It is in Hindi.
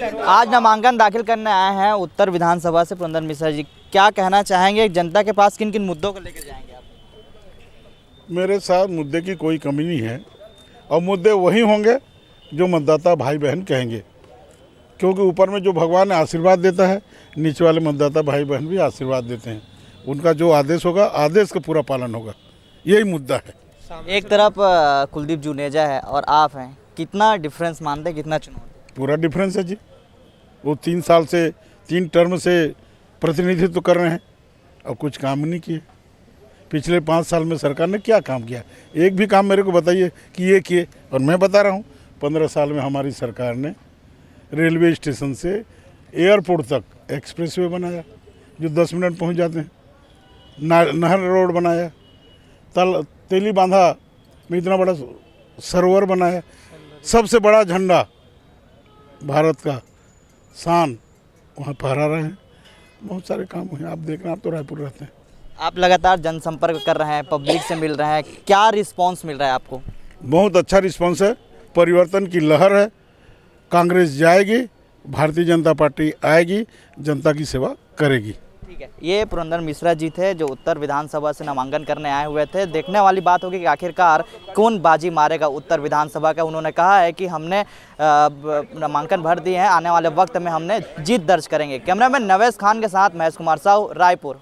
आज नामांकन दाखिल करने आए हैं उत्तर विधानसभा से पुरंदर मिश्रा जी, क्या कहना चाहेंगे? जनता के पास किन किन मुद्दों को लेकर जाएंगे आप? मेरे साथ मुद्दे की कोई कमी नहीं है और मुद्दे वही होंगे जो मतदाता भाई बहन कहेंगे, क्योंकि ऊपर में जो भगवान आशीर्वाद देता है, नीचे वाले मतदाता भाई बहन भी आशीर्वाद देते हैं। उनका जो आदेश होगा, आदेश का पूरा पालन होगा, यही मुद्दा है। एक तरफ कुलदीप जुनेजा है और आप हैं, कितना डिफरेंस मानते हैं, कितना चुनौती? पूरा डिफरेंस है जी। वो 3 साल से 3 टर्म से प्रतिनिधित्व कर रहे हैं और कुछ काम नहीं किए। पिछले 5 साल में सरकार ने क्या काम किया? एक भी काम मेरे को बताइए कि ये किए। और मैं बता रहा हूँ, 15 साल में हमारी सरकार ने रेलवे स्टेशन से एयरपोर्ट तक एक्सप्रेसवे बनाया जो 10 मिनट पहुँच जाते हैं, नहर रोड बनाया, तेली बांधा में इतना बड़ा सरोवर बनाया, सबसे बड़ा झंडा भारत का शान वहाँ फहरा रहे हैं। बहुत सारे काम हुए, आप देख रहे हैं, आप तो रायपुर रहते हैं। आप लगातार जनसंपर्क कर रहे हैं, पब्लिक से मिल रहे हैं, क्या रिस्पांस मिल रहा है आपको? बहुत अच्छा रिस्पांस है, परिवर्तन की लहर है। कांग्रेस जाएगी, भारतीय जनता पार्टी आएगी, जनता की सेवा करेगी। ठीक है, ये पुरंदर मिश्रा जी थे जो उत्तर विधानसभा से नामांकन करने आए हुए थे। देखने वाली बात होगी कि आखिरकार कौन बाजी मारेगा उत्तर विधानसभा का। उन्होंने कहा है कि हमने नामांकन भर दिए हैं, आने वाले वक्त में हमने जीत दर्ज करेंगे। कैमरामैन नवेश खान के साथ महेश कुमार साहू, रायपुर।